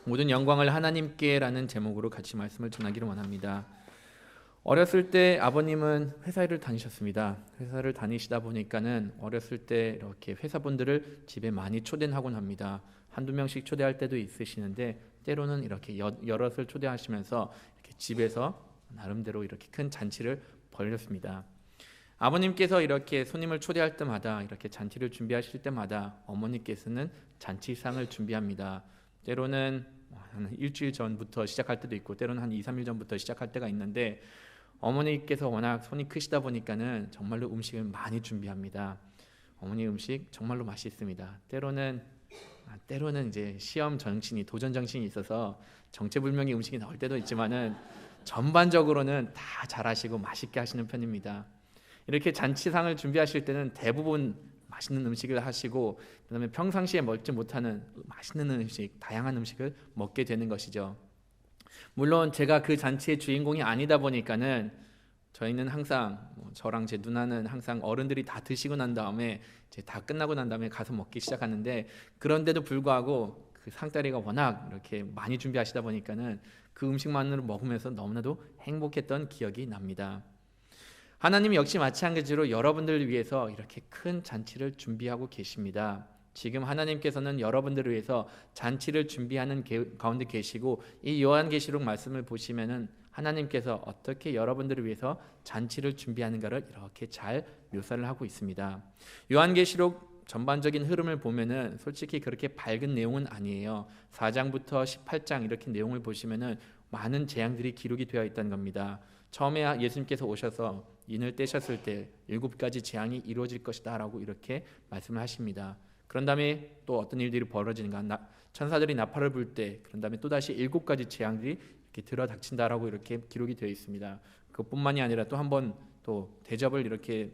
모든 영광을 하나님께라는 제목으로 같이 말씀을 전하기를 원합니다. 어렸을 때 아버님은 회사를 다니셨습니다. 회사를 다니시다 보니까는 어렸을 때 이렇게 회사분들을 집에 많이 초대하곤 합니다. 한두 명씩 초대할 때도 있으시는데 때로는 이렇게 여럿을 초대하시면서 이렇게 집에서 나름대로 이렇게 큰 잔치를 벌였습니다. 아버님께서 이렇게 손님을 초대할 때마다 이렇게 잔치를 준비하실 때마다 어머니께서는 잔치상을 준비합니다. 때로는 한 일주일 전부터 시작할 때도 있고 때로는 한 2, 3일 전부터 시작할 때가 있는데 어머니께서 워낙 손이 크시다 보니까는 정말로 음식을 많이 준비합니다. 어머니 음식 정말로 맛있습니다. 때로는 이제 시험 정신이 도전 정신이 있어서 정체불명의 음식이 나올 때도 있지만은 전반적으로는 다 잘하시고 맛있게 하시는 편입니다. 이렇게 잔치상을 준비하실 때는 대부분 맛있는 음식을 하시고 그다음에 평상시에 먹지 못하는 맛있는 음식, 다양한 음식을 먹게 되는 것이죠. 물론 제가 그 잔치의 주인공이 아니다 보니까는 저희는 항상 저랑 제 누나는 항상 어른들이 다 드시고 난 다음에 이제 다 끝나고 난 다음에 가서 먹기 시작하는데 그런데도 불구하고 그 상다리가 워낙 이렇게 많이 준비하시다 보니까는 그 음식만으로 먹으면서 너무나도 행복했던 기억이 납니다. 하나님 역시 마찬가지로 여러분들을 위해서 이렇게 큰 잔치를 준비하고 계십니다. 지금 하나님께서는 여러분들을 위해서 잔치를 준비하는 가운데 계시고 이 요한계시록 말씀을 보시면은 하나님께서 어떻게 여러분들을 위해서 잔치를 준비하는가를 이렇게 잘 묘사를 하고 있습니다. 요한계시록 전반적인 흐름을 보면은 솔직히 그렇게 밝은 내용은 아니에요. 4장부터 18장 이렇게 내용을 보시면은 많은 재앙들이 기록이 되어 있다는 겁니다. 처음에 예수님께서 오셔서 인을 떼셨을 때 7가지 재앙이 이루어질 것이다 라고 이렇게 말씀을 하십니다. 그런 다음에 또 어떤 일들이 벌어지는가, 천사들이 나팔을 불 때 그런 다음에 또다시 7가지 재앙들이 이렇게 들어닥친다라고 이렇게 기록이 되어 있습니다. 그것뿐만이 아니라 또 한 번 또 대접을 이렇게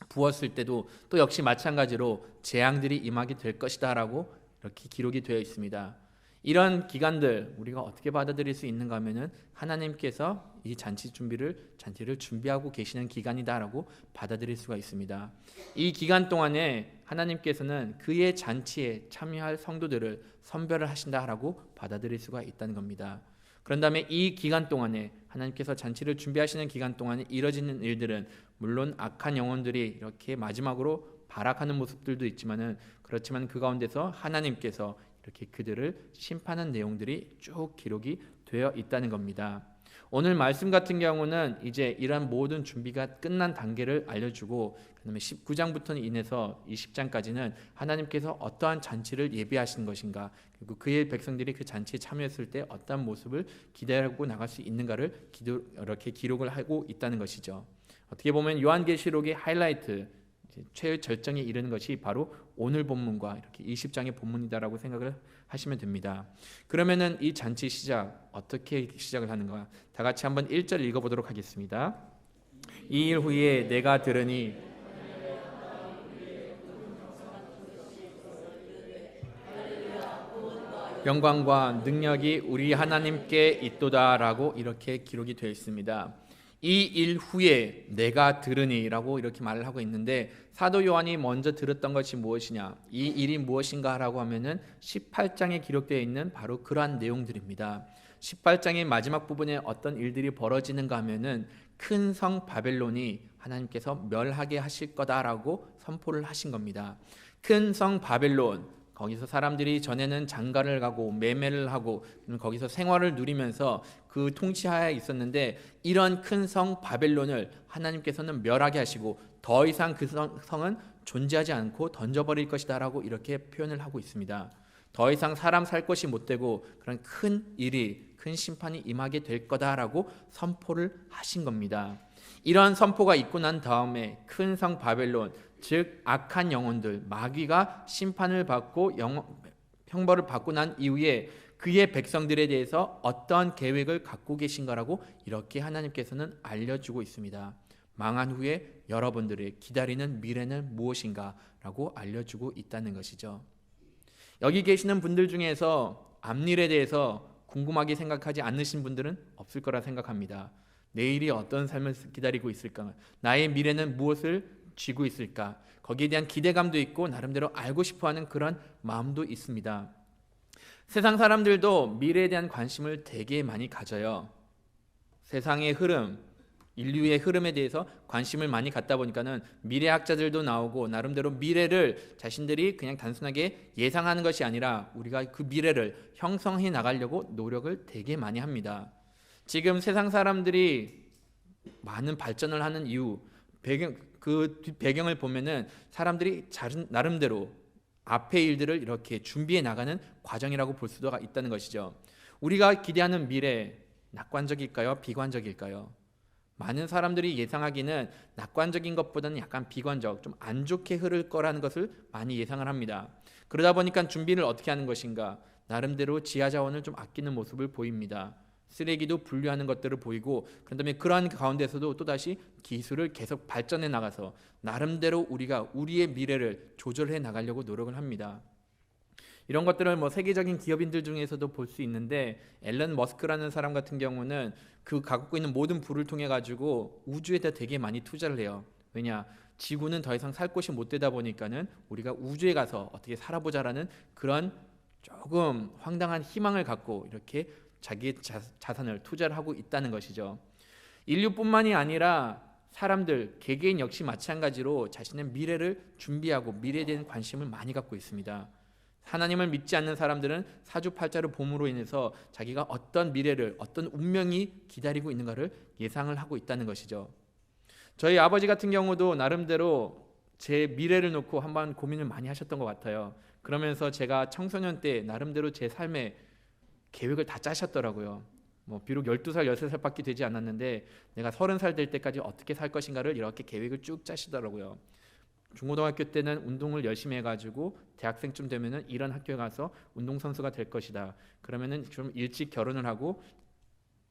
부었을 때도 또 역시 마찬가지로 재앙들이 임하게 될 것이다 라고 이렇게 기록이 되어 있습니다. 이런 기간들 우리가 어떻게 받아들일 수 있는가 하면은 하나님께서 이 잔치를 준비하고 계시는 기간이다라고 받아들일 수가 있습니다. 이 기간 동안에 하나님께서는 그의 잔치에 참여할 성도들을 선별을 하신다라고 받아들일 수가 있다는 겁니다. 그런 다음에 이 기간 동안에 하나님께서 잔치를 준비하시는 기간 동안에 이뤄지는 일들은 물론 악한 영혼들이 이렇게 마지막으로 발악하는 모습들도 있지만은 그렇지만 그 가운데서 하나님께서 이렇게 그들을 심판한 내용들이 쭉 기록이 되어 있다는 겁니다. 오늘 말씀 같은 경우는 이제 이러한 모든 준비가 끝난 단계를 알려주고 그다음에 19장부터는 인해서 20장까지는 하나님께서 어떠한 잔치를 예비하신 것인가 그리고 그의 백성들이 그 잔치에 참여했을 때 어떠한 모습을 기대하고 나갈 수 있는가를 이렇게 기록을 하고 있다는 것이죠. 어떻게 보면 요한계시록의 하이라이트 최절정에 이르는 것이 바로 오늘 본문과 이렇게 20장의 본문이다라고 생각을 하시면 됩니다. 그러면은 이 잔치 시작 어떻게 시작을 하는가? 다 같이 한번 1절 읽어보도록 하겠습니다. 이 일 후에 내가 들으니 영광과 능력이 우리 하나님께 있도다라고 이렇게 기록이 되어 있습니다. 이 일 후에 내가 들으니라고 이렇게 말을 하고 있는데 사도 요한이 먼저 들었던 것이 무엇이냐? 이 일이 무엇인가라고 하면은 18장에 기록되어 있는 바로 그러한 내용들입니다. 18장의 마지막 부분에 어떤 일들이 벌어지는가 하면은 큰 성 바벨론이 하나님께서 멸하게 하실 거다라고 선포를 하신 겁니다. 큰 성 바벨론 거기서 사람들이 전에는 장가를 가고 매매를 하고 거기서 생활을 누리면서 그 통치하에 있었는데 이런 큰 성 바벨론을 하나님께서는 멸하게 하시고 더 이상 그 성은 존재하지 않고 던져버릴 것이다 라고 이렇게 표현을 하고 있습니다. 더 이상 사람 살 것이 못 되고 그런 큰 일이 큰 심판이 임하게 될 거다라고 선포를 하신 겁니다. 이런 선포가 있고 난 다음에 큰 성 바벨론 즉 악한 영혼들 마귀가 심판을 받고 형벌을 받고 난 이후에 그의 백성들에 대해서 어떠한 계획을 갖고 계신가라고 이렇게 하나님께서는 알려주고 있습니다. 망한 후에 여러분들의 기다리는 미래는 무엇인가라고 알려주고 있다는 것이죠. 여기 계시는 분들 중에서 앞일에 대해서 궁금하게 생각하지 않으신 분들은 없을 거라 생각합니다. 내일이 어떤 삶을 기다리고 있을까? 나의 미래는 무엇을 쥐고 있을까? 거기에 대한 기대감도 있고 나름대로 알고 싶어하는 그런 마음도 있습니다. 세상 사람들도 미래에 대한 관심을 되게 많이 가져요. 세상의 흐름, 인류의 흐름에 대해서 관심을 많이 갖다 보니까는 미래학자들도 나오고 나름대로 미래를 자신들이 그냥 단순하게 예상하는 것이 아니라 우리가 그 미래를 형성해 나가려고 노력을 되게 많이 합니다. 지금 세상 사람들이 많은 발전을 하는 이유, 그 배경을 보면은 사람들이 나름대로 앞의 일들을 이렇게 준비해 나가는 과정이라고 볼 수가 있다는 것이죠. 우리가 기대하는 미래, 낙관적일까요? 비관적일까요? 많은 사람들이 예상하기는 낙관적인 것보다는 약간 비관적, 좀 안 좋게 흐를 거라는 것을 많이 예상을 합니다. 그러다 보니까 준비를 어떻게 하는 것인가? 나름대로 지하 자원을 좀 아끼는 모습을 보입니다. 쓰레기도 분류하는 것들을 보이고, 그런 다음에 그러한 가운데서도 또다시 기술을 계속 발전해 나가서 나름대로 우리가 우리의 미래를 조절해 나가려고 노력을 합니다. 이런 것들을 세계적인 기업인들 중에서도 볼 수 있는데, 앨런 머스크라는 사람 같은 경우는 그 갖고 있는 모든 부를 통해 가지고 우주에다 되게 많이 투자를 해요. 왜냐? 지구는 더 이상 살 곳이 못 되다 보니까는 우리가 우주에 가서 어떻게 살아보자라는 그런 조금 황당한 희망을 갖고 이렇게 자기의 자산을 투자를 하고 있다는 것이죠. 인류뿐만이 아니라 사람들, 개개인 역시 마찬가지로 자신의 미래를 준비하고 미래에 대한 관심을 많이 갖고 있습니다. 하나님을 믿지 않는 사람들은 사주팔자를 봄으로 인해서 자기가 어떤 미래를, 어떤 운명이 기다리고 있는가를 예상을 하고 있다는 것이죠. 저희 아버지 같은 경우도 나름대로 제 미래를 놓고 한번 고민을 많이 하셨던 것 같아요. 그러면서 제가 청소년 때 나름대로 제 삶의 계획을 다 짜셨더라고요. 비록 12살, 13살밖에 되지 않았는데 내가 30살 될 때까지 어떻게 살 것인가를 이렇게 계획을 쭉 짜시더라고요. 중고등학교 때는 운동을 열심히 해가지고 대학생쯤 되면은 이런 학교에 가서 운동선수가 될 것이다. 그러면은 좀 일찍 결혼을 하고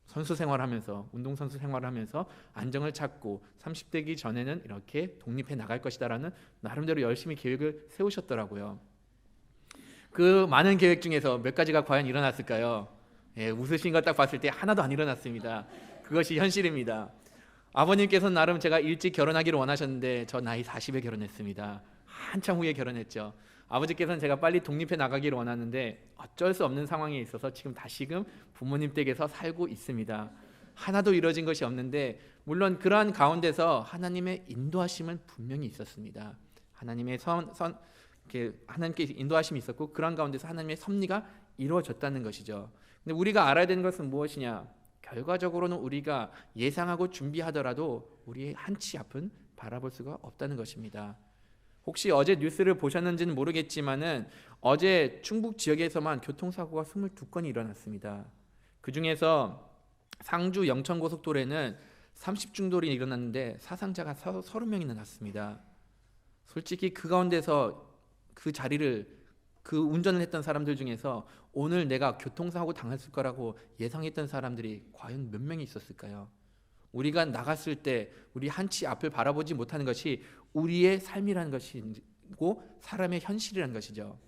선수 생활하면서, 운동선수 생활하면서 안정을 찾고 30대기 전에는 이렇게 독립해 나갈 것이다라는 나름대로 열심히 계획을 세우셨더라고요. 그 많은 계획 중에서 몇 가지가 과연 일어났을까요? 웃으신 거 딱 봤을 때 하나도 안 일어났습니다. 그것이 현실입니다. 아버님께서는 나름 제가 일찍 결혼하기를 원하셨는데 저 나이 40에 결혼했습니다. 한참 후에 결혼했죠. 아버지께서는 제가 빨리 독립해 나가기를 원하는데 어쩔 수 없는 상황에 있어서 지금 다시금 부모님 댁에서 살고 있습니다. 하나도 이루어진 것이 없는데, 물론 그러한 가운데서 하나님의 인도하심은 분명히 있었습니다. 하나님의 하나님께 인도하심이 있었고, 그런 가운데서 하나님의 섭리가 이루어졌다는 것이죠. 근데 우리가 알아야 되는 것은 무엇이냐? 결과적으로는 우리가 예상하고 준비하더라도 우리의 한치 앞은 바라볼 수가 없다는 것입니다. 혹시 어제 뉴스를 보셨는지는 모르겠지만은 어제 충북 지역에서만 교통사고가 22건이 일어났습니다. 그 중에서 상주 영천고속도로에는 30중돌이 일어났는데 사상자가 30명이나 났습니다. 솔직히 그 가운데서 그 운전을 했던 사람들 중에서 오늘 내가 교통사고 당했을 거라고 예상했던 사람들이 과연 몇 명이 있었을까요? 우리가 나갔을 때 우리 한치 앞을 바라보지 못하는 것이 우리의 삶이라는 것이고 사람의 현실이라는 것이죠.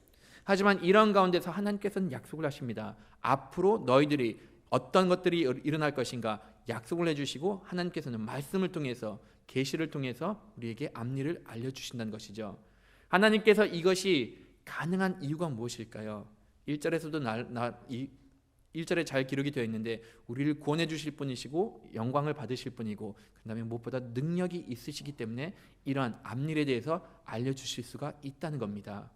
하지만 이런 가운데서 하나님께서는 약속을 하십니다. 앞으로 너희들이 어떤 것들이 일어날 것인가 약속을 해주시고, 하나님께서는 말씀을 통해서, 계시를 통해서 우리에게 앞일을 알려주신다는 것이죠. 하나님께서 이것이 가능한 이유가 무엇일까요? 1절에서도 1절에 잘 기록이 되어 있는데 우리를 구원해 주실 분이시고 영광을 받으실 분이고, 그 다음에 무엇보다 능력이 있으시기 때문에 이러한 앞일에 대해서 알려주실 수가 있다는 겁니다.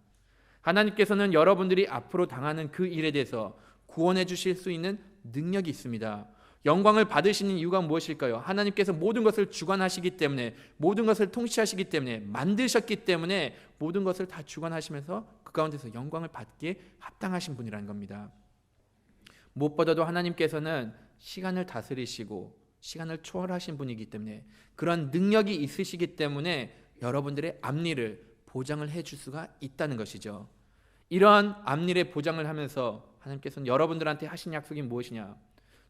하나님께서는 여러분들이 앞으로 당하는 그 일에 대해서 구원해 주실 수 있는 능력이 있습니다. 영광을 받으시는 이유가 무엇일까요? 하나님께서 모든 것을 주관하시기 때문에, 모든 것을 통치하시기 때문에, 만드셨기 때문에 모든 것을 다 주관하시면서 그 가운데서 영광을 받기에 합당하신 분이라는 겁니다. 무엇보다도 하나님께서는 시간을 다스리시고 시간을 초월하신 분이기 때문에, 그런 능력이 있으시기 때문에 여러분들의 앞일을 보장을 해줄 수가 있다는 것이죠. 이러한 앞일의 보장을 하면서 하나님께서는 여러분들한테 하신 약속이 무엇이냐?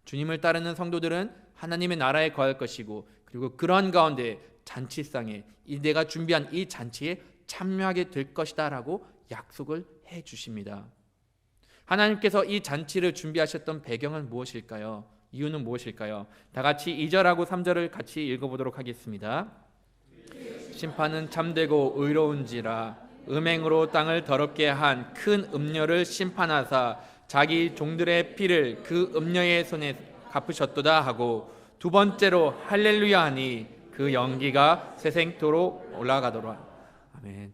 주님을 따르는 성도들은 하나님의 나라에 거할 것이고, 그리고 그런 가운데 잔치상에 내가 준비한 이 잔치에 참여하게 될 것이다 라고 약속을 해 주십니다. 하나님께서 이 잔치를 준비하셨던 배경은 무엇일까요? 이유는 무엇일까요? 다 같이 2절하고 3절을 같이 읽어보도록 하겠습니다. 심판은 참되고 의로운지라 음행으로 땅을 더럽게 한 큰 음녀를 심판하사 자기 종들의 피를 그 음녀의 손에 갚으셨도다 하고 두 번째로 할렐루야 하니 그 연기가 세생토록 올라가도록. 아멘.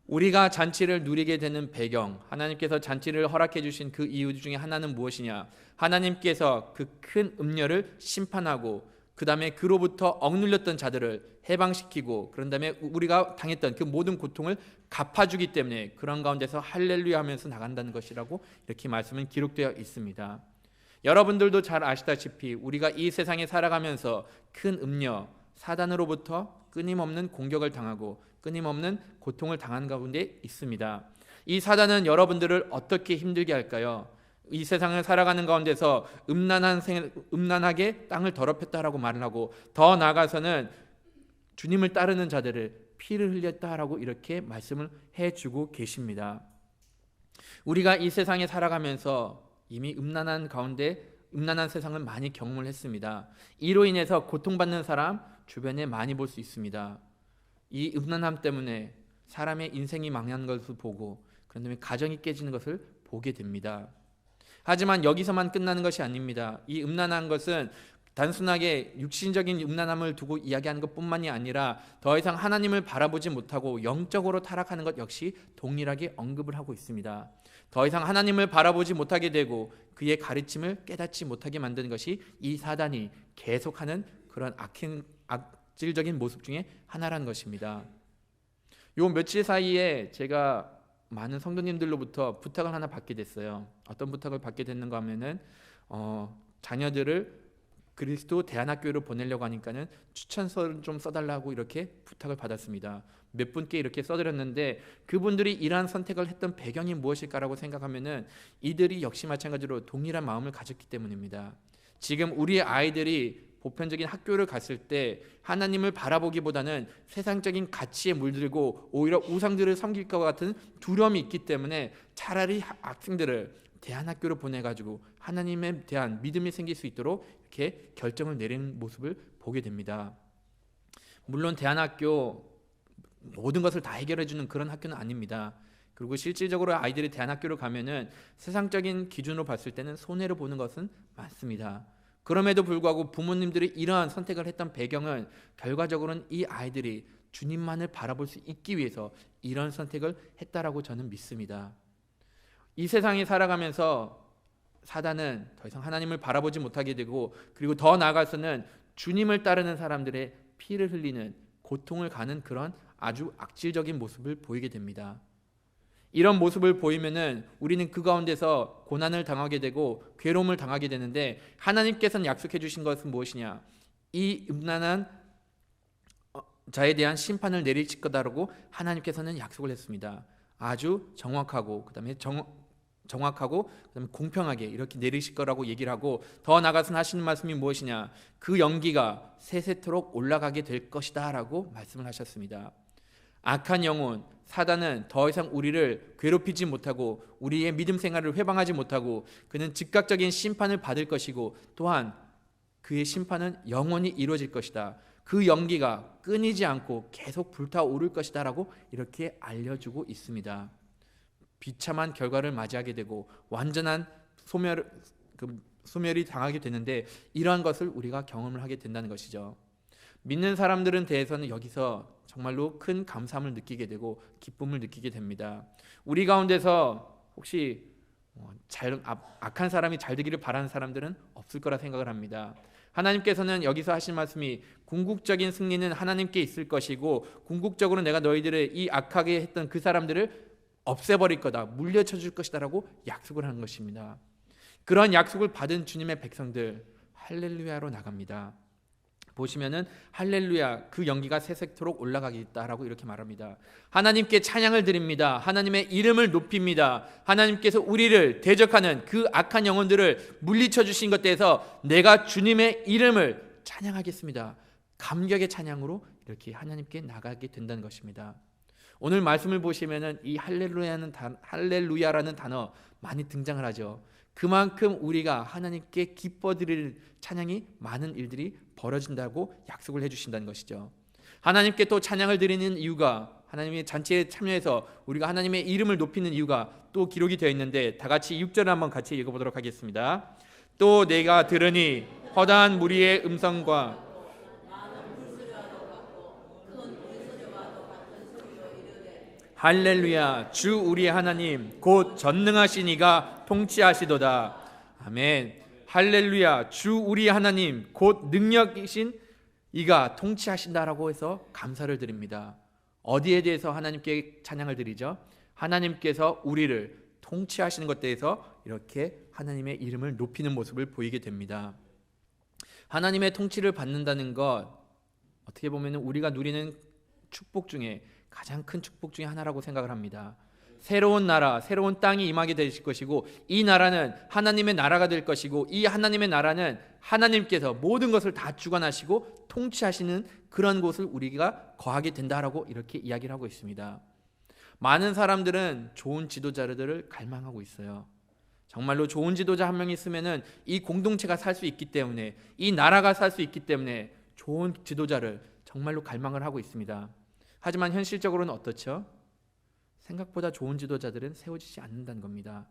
우리가 잔치를 누리게 되는 배경, 하나님께서 잔치를 허락해 주신 그 이유 중에 하나는 무엇이냐? 하나님께서 그 큰 음녀를 심판하고 그 다음에 그로부터 억눌렸던 자들을 해방시키고 그런 다음에 우리가 당했던 그 모든 고통을 갚아주기 때문에 그런 가운데서 할렐루야 하면서 나간다는 것이라고 이렇게 말씀은 기록되어 있습니다. 여러분들도 잘 아시다시피 우리가 이 세상에 살아가면서 큰 음녀 사단으로부터 끊임없는 공격을 당하고 끊임없는 고통을 당한 가운데 있습니다. 이 사단은 여러분들을 어떻게 힘들게 할까요? 이 세상을 살아가는 가운데서 음란하게 땅을 더럽혔다라고 말을 하고 더 나아가서는 주님을 따르는 자들을 피를 흘렸다라고 이렇게 말씀을 해주고 계십니다. 우리가 이 세상에 살아가면서 이미 음란한 세상을 많이 경험을 했습니다. 이로 인해서 고통받는 사람 주변에 많이 볼 수 있습니다. 이 음란함 때문에 사람의 인생이 망하는 것을 보고 그런 다음에 가정이 깨지는 것을 보게 됩니다. 하지만 여기서만 끝나는 것이 아닙니다. 이 음란한 것은 단순하게 육신적인 음란함을 두고 이야기하는 것뿐만이 아니라 더 이상 하나님을 바라보지 못하고 영적으로 타락하는 것 역시 동일하게 언급을 하고 있습니다. 더 이상 하나님을 바라보지 못하게 되고 그의 가르침을 깨닫지 못하게 만드는 것이 이 사단이 계속하는 그런 악질적인 모습 중에 하나라는 것입니다. 요 며칠 사이에 제가 많은 성도님들로부터 부탁을 하나 받게 됐어요. 어떤 부탁을 받게 됐는가 하면은 자녀들을 그리스도 대안학교로 보내려고 하니까는 추천서를 좀 써달라고 이렇게 부탁을 받았습니다. 몇 분께 이렇게 써드렸는데 그분들이 이러한 선택을 했던 배경이 무엇일까라고 생각하면은 이들이 역시 마찬가지로 동일한 마음을 가졌기 때문입니다. 지금 우리의 아이들이 보편적인 학교를 갔을 때 하나님을 바라보기보다는 세상적인 가치에 물들고 오히려 우상들을 섬길 것 같은 두려움이 있기 때문에 차라리 학생들을 대안학교로 보내가지고 하나님에 대한 믿음이 생길 수 있도록 이렇게 결정을 내리는 모습을 보게 됩니다. 물론 대안학교 모든 것을 다 해결해주는 그런 학교는 아닙니다. 그리고 실질적으로 아이들이 대안학교로 가면은 세상적인 기준으로 봤을 때는 손해를 보는 것은 많습니다. 그럼에도 불구하고 부모님들이 이러한 선택을 했던 배경은 결과적으로는 이 아이들이 주님만을 바라볼 수 있기 위해서 이런 선택을 했다라고 저는 믿습니다. 이 세상에 살아가면서 사단은 더 이상 하나님을 바라보지 못하게 되고 그리고 더 나아가서는 주님을 따르는 사람들의 피를 흘리는 고통을 가는 그런 아주 악질적인 모습을 보이게 됩니다. 이런 모습을 보이면은 우리는 그 가운데서 고난을 당하게 되고 괴로움을 당하게 되는데 하나님께서는 약속해 주신 것은 무엇이냐? 이 음란한 자에 대한 심판을 내리실 거다라고 하나님께서는 약속을 했습니다. 아주 정확하고 그다음에 공평하게 이렇게 내리실 거라고 얘기를 하고 더 나아가서 하시는 말씀이 무엇이냐? 그 연기가 세세토록 올라가게 될 것이다라고 말씀을 하셨습니다. 악한 영혼 사단은 더 이상 우리를 괴롭히지 못하고 우리의 믿음 생활을 회방하지 못하고 그는 즉각적인 심판을 받을 것이고 또한 그의 심판은 영원히 이루어질 것이다. 그 연기가 끊이지 않고 계속 불타오를 것이다 라고 이렇게 알려주고 있습니다. 비참한 결과를 맞이하게 되고 완전한 소멸이 당하게 되는데 이러한 것을 우리가 경험을 하게 된다는 것이죠. 믿는 사람들은 대해서는 여기서 정말로 큰 감사함을 느끼게 되고 기쁨을 느끼게 됩니다. 우리 가운데서 혹시 악한 사람이 잘 되기를 바라는 사람들은 없을 거라 생각을 합니다. 하나님께서는 여기서 하신 말씀이 궁극적인 승리는 하나님께 있을 것이고 궁극적으로 내가 너희들을 이 악하게 했던 그 사람들을 없애버릴 거다, 물려쳐 줄 것이다 라고 약속을 하는 것입니다. 그런 약속을 받은 주님의 백성들 할렐루야로 나갑니다. 보시면은 할렐루야 그 연기가 세세토록 올라가겠다라고 이렇게 말합니다. 하나님께 찬양을 드립니다. 하나님의 이름을 높입니다. 하나님께서 우리를 대적하는 그 악한 영혼들을 물리쳐 주신 것 대해서 내가 주님의 이름을 찬양하겠습니다. 감격의 찬양으로 이렇게 하나님께 나가게 된다는 것입니다. 오늘 말씀을 보시면은 이 할렐루야라는 단어 많이 등장을 하죠. 그만큼 우리가 하나님께 기뻐드릴 찬양이 많은 일들이 벌어진다고 약속을 해주신다는 것이죠. 하나님께 또 찬양을 드리는 이유가 하나님의 잔치에 참여해서 우리가 하나님의 이름을 높이는 이유가 또 기록이 되어 있는데, 다 같이 6절을 한번 같이 읽어보도록 하겠습니다. 또 내가 들으니 허다한 무리의 음성과 할렐루야, 주 우리의 하나님 곧 전능하신 이가 통치하시도다. 아멘. 할렐루야, 주 우리의 하나님 곧 능력이신 이가 통치하신다라고 해서 감사를 드립니다. 어디에 대해서 하나님께 찬양을 드리죠? 하나님께서 우리를 통치하시는 것에 대해서 이렇게 하나님의 이름을 높이는 모습을 보이게 됩니다. 하나님의 통치를 받는다는 것, 어떻게 보면 우리가 누리는 축복 중에 가장 큰 축복 중에 하나라고 생각을 합니다. 새로운 나라, 새로운 땅이 임하게 되실 것이고, 이 나라는 하나님의 나라가 될 것이고, 이 하나님의 나라는 하나님께서 모든 것을 다 주관하시고 통치하시는 그런 곳을 우리가 거하게 된다라고 이렇게 이야기를 하고 있습니다. 많은 사람들은 좋은 지도자들을 갈망하고 있어요. 정말로 좋은 지도자 한 명 있으면은 이 공동체가 살 수 있기 때문에, 이 나라가 살 수 있기 때문에 좋은 지도자를 정말로 갈망을 하고 있습니다. 하지만 현실적으로는 어떻죠? 생각보다 좋은 지도자들은 세워지지 않는다는 겁니다.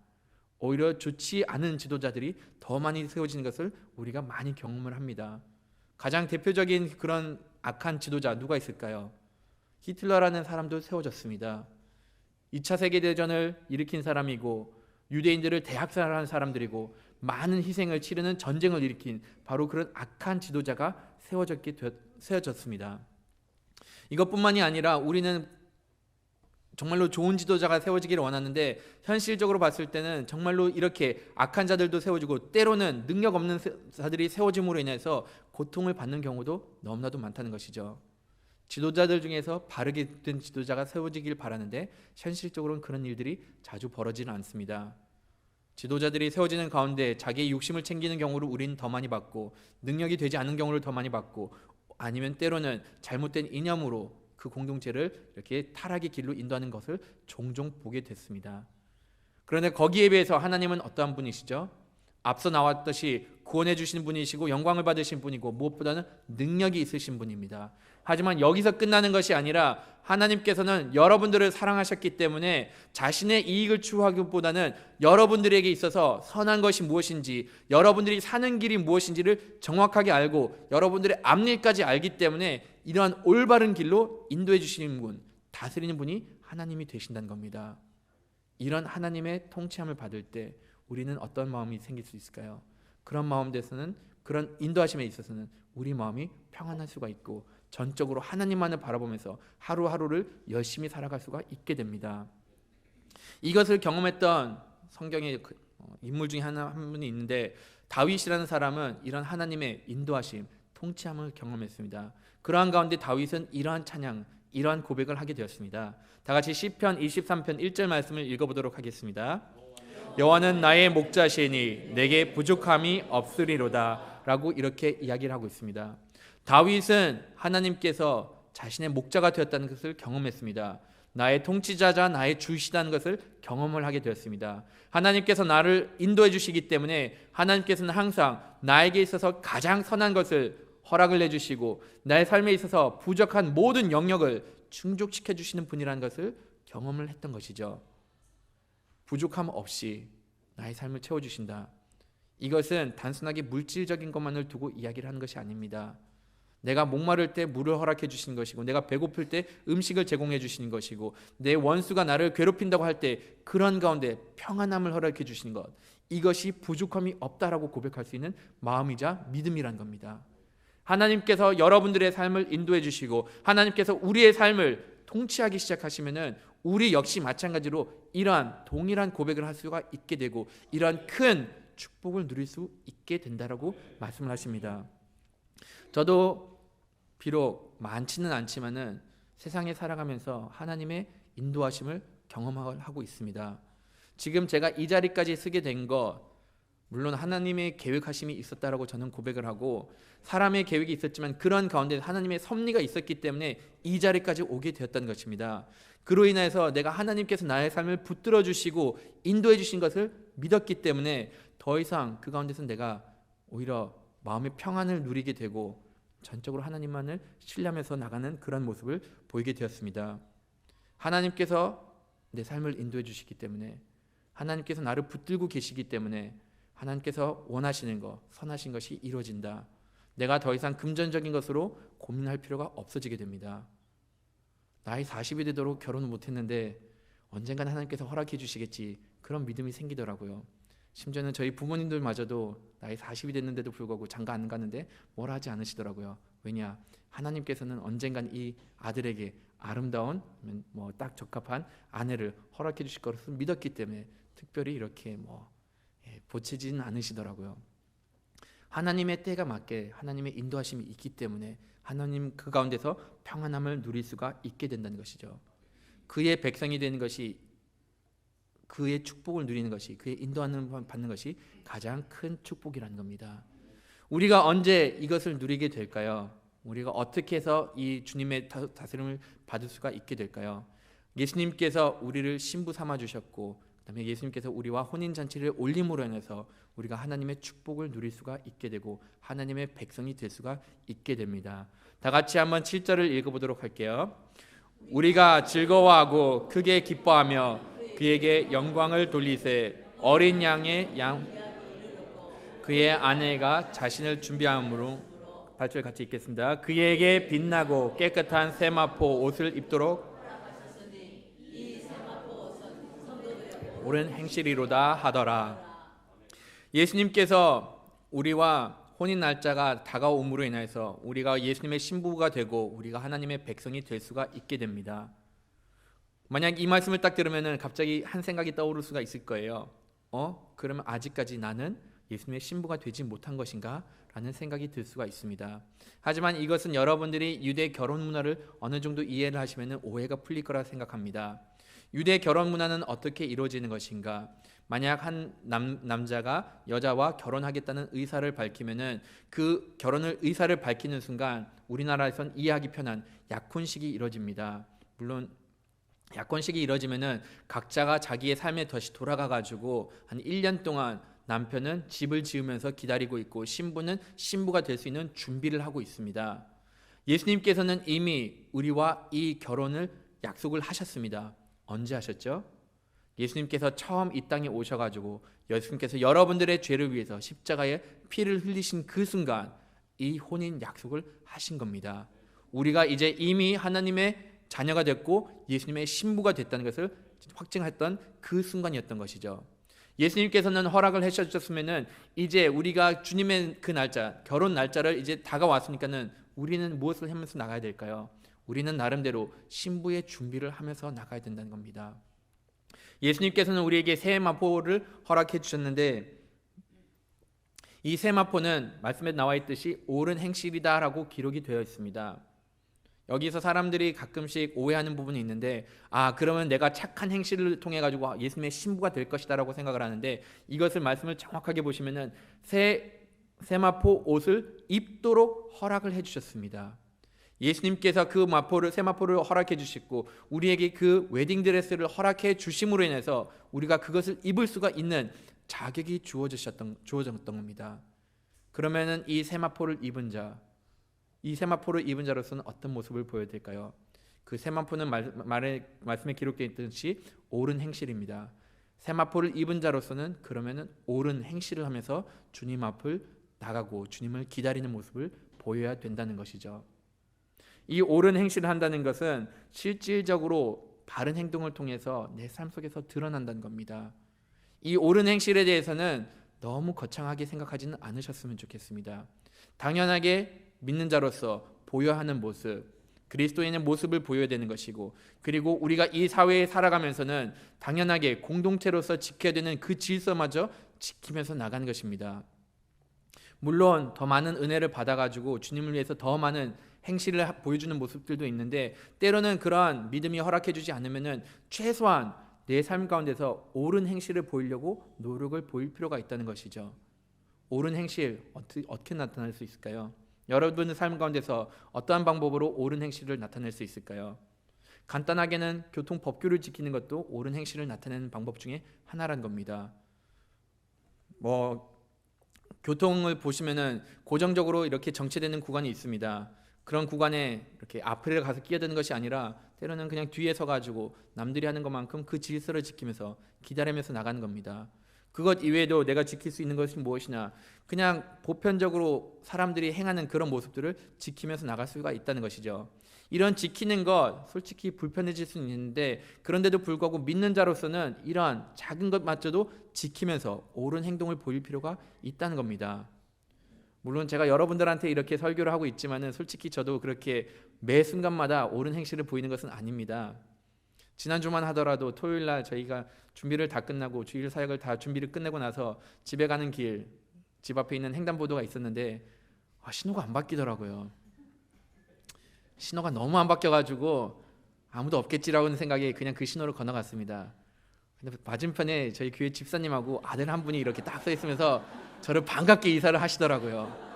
오히려 좋지 않은 지도자들이 더 많이 세워지는 것을 우리가 많이 경험을 합니다. 가장 대표적인 그런 악한 지도자 누가 있을까요? 히틀러라는 사람도 세워졌습니다. 2차 세계대전을 일으킨 사람이고, 유대인들을 대학살하는 사람들이고, 많은 희생을 치르는 전쟁을 일으킨 바로 그런 악한 지도자가 세워졌습니다. 이것뿐만이 아니라 우리는 정말로 좋은 지도자가 세워지기를 원하는데, 현실적으로 봤을 때는 정말로 이렇게 악한 자들도 세워지고, 때로는 능력 없는 자들이 세워짐으로 인해서 고통을 받는 경우도 너무나도 많다는 것이죠. 지도자들 중에서 바르게 된 지도자가 세워지길 바라는데, 현실적으로는 그런 일들이 자주 벌어지는 않습니다. 지도자들이 세워지는 가운데 자기의 욕심을 챙기는 경우를 우리는 더 많이 받고, 능력이 되지 않은 경우를 더 많이 받고, 아니면 때로는 잘못된 이념으로 그 공동체를 이렇게 타락의 길로 인도하는 것을 종종 보게 됐습니다. 그런데 거기에 비해서 하나님은 어떠한 분이시죠? 앞서 나왔듯이 구원해 주시는 분이시고 영광을 받으신 분이고, 무엇보다는 능력이 있으신 분입니다. 하지만 여기서 끝나는 것이 아니라 하나님께서는 여러분들을 사랑하셨기 때문에 자신의 이익을 추구하기보다는 여러분들에게 있어서 선한 것이 무엇인지, 여러분들이 사는 길이 무엇인지를 정확하게 알고 여러분들의 앞일까지 알기 때문에 이러한 올바른 길로 인도해 주시는 분, 다스리는 분이 하나님이 되신다는 겁니다. 이런 하나님의 통치함을 받을 때 우리는 어떤 마음이 생길 수 있을까요? 그런 마음에서는, 그런 인도하심에 있어서는 우리 마음이 평안할 수가 있고, 전적으로 하나님만을 바라보면서 하루하루를 열심히 살아갈 수가 있게 됩니다. 이것을 경험했던 성경의 인물 중에 한 분이 있는데, 다윗이라는 사람은 이런 하나님의 인도하심, 통치함을 경험했습니다. 그러한 가운데 다윗은 이러한 찬양, 이러한 고백을 하게 되었습니다. 다 같이 시편 23편 1절 말씀을 읽어보도록 하겠습니다. 여호와는 나의 목자시니 내게 부족함이 없으리로다 라고 이렇게 이야기를 하고 있습니다. 다윗은 하나님께서 자신의 목자가 되었다는 것을 경험했습니다. 나의 통치자자, 나의 주시다는 것을 경험을 하게 되었습니다. 하나님께서 나를 인도해 주시기 때문에 하나님께서는 항상 나에게 있어서 가장 선한 것을 허락을 해주시고, 나의 삶에 있어서 부족한 모든 영역을 충족시켜 주시는 분이라는 것을 경험을 했던 것이죠. 부족함 없이 나의 삶을 채워주신다. 이것은 단순하게 물질적인 것만을 두고 이야기를 하는 것이 아닙니다. 내가 목마를 때 물을 허락해 주시는 것이고, 내가 배고플 때 음식을 제공해 주시는 것이고, 내 원수가 나를 괴롭힌다고 할 때 그런 가운데 평안함을 허락해 주시는 것, 이것이 부족함이 없다라고 고백할 수 있는 마음이자 믿음이란 겁니다. 하나님께서 여러분들의 삶을 인도해 주시고, 하나님께서 우리의 삶을 통치하기 시작하시면은 우리 역시 마찬가지로 이러한 동일한 고백을 할 수가 있게 되고, 이러한 큰 축복을 누릴 수 있게 된다라고 말씀을 하십니다. 저도 비록 많지는 않지만은 세상에 살아가면서 하나님의 인도하심을 경험하고 있습니다. 지금 제가 이 자리까지 쓰게 된 것, 물론 하나님의 계획하심이 있었다라고 저는 고백을 하고, 사람의 계획이 있었지만 그런 가운데 하나님의 섭리가 있었기 때문에 이 자리까지 오게 되었다는 것입니다. 그로 인해서 내가 하나님께서 나의 삶을 붙들어 주시고 인도해 주신 것을 믿었기 때문에 더 이상 그 가운데서 내가 오히려 마음의 평안을 누리게 되고, 전적으로 하나님만을 신뢰하면서 나가는 그런 모습을 보이게 되었습니다. 하나님께서 내 삶을 인도해 주시기 때문에, 하나님께서 나를 붙들고 계시기 때문에 하나님께서 원하시는 것, 선하신 것이 이루어진다. 내가 더 이상 금전적인 것으로 고민할 필요가 없어지게 됩니다. 나이 40이 되도록 결혼을 못했는데 언젠간 하나님께서 허락해 주시겠지, 그런 믿음이 생기더라고요. 심지어는 저희 부모님들마저도 나이 40이 됐는데도 불구하고 장가 안 가는데 뭐라 하지 않으시더라고요. 왜냐? 하나님께서는 언젠간 이 아들에게 아름다운 딱 적합한 아내를 허락해 주실 것을 믿었기 때문에 특별히 이렇게 보채지는 않으시더라고요. 하나님의 때가 맞게 하나님의 인도하심이 있기 때문에 하나님 그 가운데서 평안함을 누릴 수가 있게 된다는 것이죠. 그의 백성이 되는 것이, 그의 축복을 누리는 것이, 그의 인도하는 받는 것이 가장 큰 축복이라는 겁니다. 우리가 언제 이것을 누리게 될까요? 우리가 어떻게 해서 이 주님의 다스림을 받을 수가 있게 될까요? 예수님께서 우리를 신부 삼아 주셨고, 그다음에 예수님께서 우리와 혼인잔치를 올림으로 인해서 우리가 하나님의 축복을 누릴 수가 있게 되고 하나님의 백성이 될 수가 있게 됩니다. 다 같이 한번 7절을 읽어보도록 할게요. 우리가 즐거워하고 크게 기뻐하며 그에게 영광을 돌리세. 어린 양의 양 그의 아내가 자신을 준비함으로, 8절 같이 읽겠습니다. 그에게 빛나고 깨끗한 세마포 옷을 입도록 옳은 행실이로다 하더라. 예수님께서 우리와 혼인 날짜가 다가옴으로 인해서 우리가 예수님의 신부가 되고 우리가 하나님의 백성이 될 수가 있게 됩니다. 만약 이 말씀을 딱 들으면 갑자기 한 생각이 떠오를 수가 있을 거예요. 그러면 아직까지 나는 예수님의 신부가 되지 못한 것인가? 라는 생각이 들 수가 있습니다. 하지만 이것은 여러분들이 유대 결혼 문화를 어느 정도 이해를 하시면 오해가 풀릴 거라 생각합니다. 유대 결혼 문화는 어떻게 이루어지는 것인가? 만약 한 남자가 여자와 결혼하겠다는 의사를 밝히면은 그 의사를 밝히는 순간 우리나라에선 이해하기 편한 약혼식이 이루어집니다. 물론 약혼식이 이루어지면은 각자가 자기의 삶에 다시 돌아가 가지고 한 1년 동안 남편은 집을 지으면서 기다리고 있고 신부는 신부가 될 수 있는 준비를 하고 있습니다. 예수님께서는 이미 우리와 이 결혼을 약속을 하셨습니다. 언제 하셨죠? 예수님께서 처음 이 땅에 오셔가지고 예수님께서 여러분들의 죄를 위해서 십자가에 피를 흘리신 그 순간 이 혼인 약속을 하신 겁니다. 우리가 이제 이미 하나님의 자녀가 됐고 예수님의 신부가 됐다는 것을 확증했던 그 순간이었던 것이죠. 예수님께서는 허락을 해주셨으면은 이제 우리가 주님의 그 날짜, 결혼 날짜를 이제 다가왔으니까는 우리는 무엇을 하면서 나가야 될까요? 우리는 나름대로 신부의 준비를 하면서 나가야 된다는 겁니다. 예수님께서는 우리에게 세마포를 허락해 주셨는데 이 세마포는 말씀에 나와 있듯이 옳은 행실이다라고 기록이 되어 있습니다. 여기서 사람들이 가끔씩 오해하는 부분이 있는데 그러면 내가 착한 행실을 통해 가지고 예수님의 신부가 될 것이다라고 생각을 하는데 이것을 말씀을 정확하게 보시면은 세마포 옷을 입도록 허락을 해 주셨습니다. 예수님께서 그 세마포를 허락해 주시고 우리에게 그 웨딩드레스를 허락해 주심으로 인해서 우리가 그것을 입을 수가 있는 자격이 주어졌던 겁니다. 그러면은 이 세마포를 입은 자로서는 어떤 모습을 보여야 될까요? 그 세마포는 말씀에 기록되어 있듯이 옳은 행실입니다. 세마포를 입은 자로서는 그러면은 옳은 행실을 하면서 주님 앞을 나가고 주님을 기다리는 모습을 보여야 된다는 것이죠. 이 옳은 행실을 한다는 것은 실질적으로 바른 행동을 통해서 내 삶 속에서 드러난다는 겁니다. 이 옳은 행실에 대해서는 너무 거창하게 생각하지는 않으셨으면 좋겠습니다. 당연하게 믿는 자로서 보여야 하는 모습, 그리스도인의 모습을 보여야 되는 것이고, 그리고 우리가 이 사회에 살아가면서는 당연하게 공동체로서 지켜야 되는 그 질서마저 지키면서 나가는 것입니다. 물론 더 많은 은혜를 받아가지고 주님을 위해서 더 많은 행실을 보여주는 모습들도 있는데 때로는 그러한 믿음이 허락해주지 않으면은 최소한 내 삶 가운데서 옳은 행실을 보이려고 노력을 보일 필요가 있다는 것이죠. 옳은 행실 어떻게 나타낼 수 있을까요? 여러분의 삶 가운데서 어떠한 방법으로 옳은 행실을 나타낼 수 있을까요? 간단하게는 교통 법규를 지키는 것도 옳은 행실을 나타내는 방법 중에 하나란 겁니다. 교통을 보시면은 고정적으로 이렇게 정체되는 구간이 있습니다. 그런 구간에 이렇게 앞에 가서 끼어드는 것이 아니라 때로는 그냥 뒤에 서가지고 남들이 하는 것만큼 그 질서를 지키면서 기다리면서 나가는 겁니다. 그것 이외에도 내가 지킬 수 있는 것이 무엇이냐, 그냥 보편적으로 사람들이 행하는 그런 모습들을 지키면서 나갈 수가 있다는 것이죠. 이런 지키는 것 솔직히 불편해질 수는 있는데, 그런데도 불구하고 믿는 자로서는 이러한 작은 것마저도 지키면서 옳은 행동을 보일 필요가 있다는 겁니다. 물론 제가 여러분들한테 이렇게 설교를 하고 있지만은 솔직히 저도 그렇게 매 순간마다 옳은 행실을 보이는 것은 아닙니다. 지난주만 하더라도 토요일날 저희가 준비를 다 끝나고 주일 사역을 다 준비를 끝내고 나서 집에 가는 길, 집 앞에 있는 횡단보도가 있었는데 신호가 안 바뀌더라고요. 신호가 너무 안 바뀌어가지고 아무도 없겠지라고 생각에 그냥 그 신호를 건너갔습니다. 근데 맞은편에 저희 교회 집사님하고 아들 한 분이 이렇게 딱 서 있으면서 저를 반갑게 인사를 하시더라고요.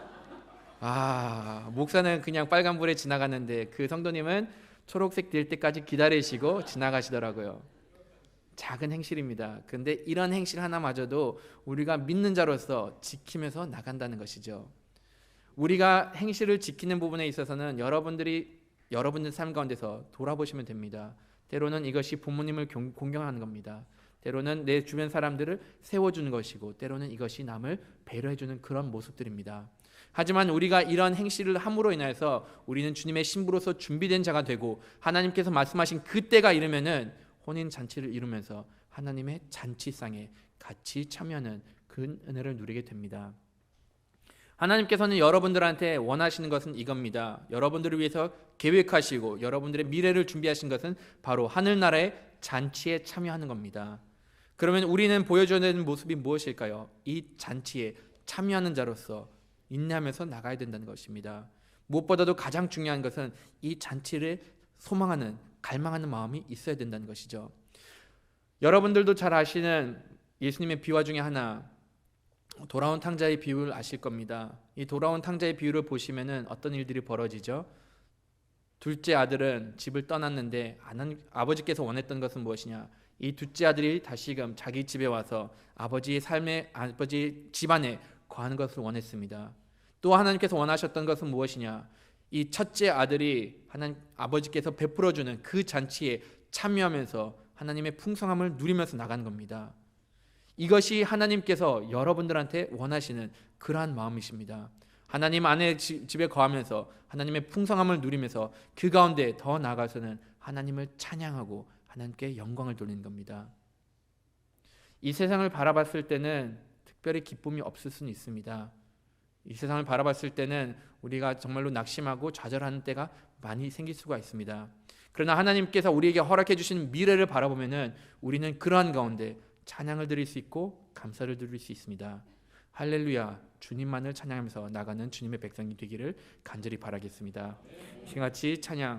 목사는 그냥 빨간불에 지나갔는데 그 성도님은 초록색 될 때까지 기다리시고 지나가시더라고요. 작은 행실입니다. 근데 이런 행실 하나마저도 우리가 믿는 자로서 지키면서 나간다는 것이죠. 우리가 행실을 지키는 부분에 있어서는 여러분들 삶 가운데서 돌아보시면 됩니다. 때로는 이것이 부모님을 공경하는 겁니다. 때로는 내 주변 사람들을 세워주는 것이고, 때로는 이것이 남을 배려해주는 그런 모습들입니다. 하지만 우리가 이런 행실을 함으로 인해서 우리는 주님의 신부로서 준비된 자가 되고, 하나님께서 말씀하신 그때가 이르면은 혼인 잔치를 이루면서 하나님의 잔치상에 같이 참여하는 그 은혜를 누리게 됩니다. 하나님께서는 여러분들한테 원하시는 것은 이겁니다. 여러분들을 위해서 계획하시고 여러분들의 미래를 준비하신 것은 바로 하늘나라의 잔치에 참여하는 겁니다. 그러면 우리는 보여줘야 되는 모습이 무엇일까요? 이 잔치에 참여하는 자로서 인내하면서 나가야 된다는 것입니다. 무엇보다도 가장 중요한 것은 이 잔치를 소망하는, 갈망하는 마음이 있어야 된다는 것이죠. 여러분들도 잘 아시는 예수님의 비화 중에 하나, 돌아온 탕자의 비유를 아실 겁니다. 이 돌아온 탕자의 비유를 보시면은 어떤 일들이 벌어지죠? 둘째 아들은 집을 떠났는데 아버지께서 원했던 것은 무엇이냐? 이 둘째 아들이 다시금 자기 집에 와서 아버지 집안에 거하는 것을 원했습니다. 또 하나님께서 원하셨던 것은 무엇이냐? 이 첫째 아들이 아버지께서 베풀어주는 그 잔치에 참여하면서 하나님의 풍성함을 누리면서 나가는 겁니다. 이것이 하나님께서 여러분들한테 원하시는 그러한 마음이십니다. 하나님 안에 집에 거하면서 하나님의 풍성함을 누리면서 그 가운데 더 나아가서는 하나님을 찬양하고 하나님께 영광을 돌리는 겁니다. 이 세상을 바라봤을 때는 특별히 기쁨이 없을 수는 있습니다. 이 세상을 바라봤을 때는 우리가 정말로 낙심하고 좌절하는 때가 많이 생길 수가 있습니다. 그러나 하나님께서 우리에게 허락해 주신 미래를 바라보면은 우리는 그러한 가운데 찬양을 드릴 수 있고 감사를 드릴 수 있습니다. 할렐루야, 주님만을 찬양하면서 나가는 주님의 백성이 되기를 간절히 바라겠습니다. 같이 찬양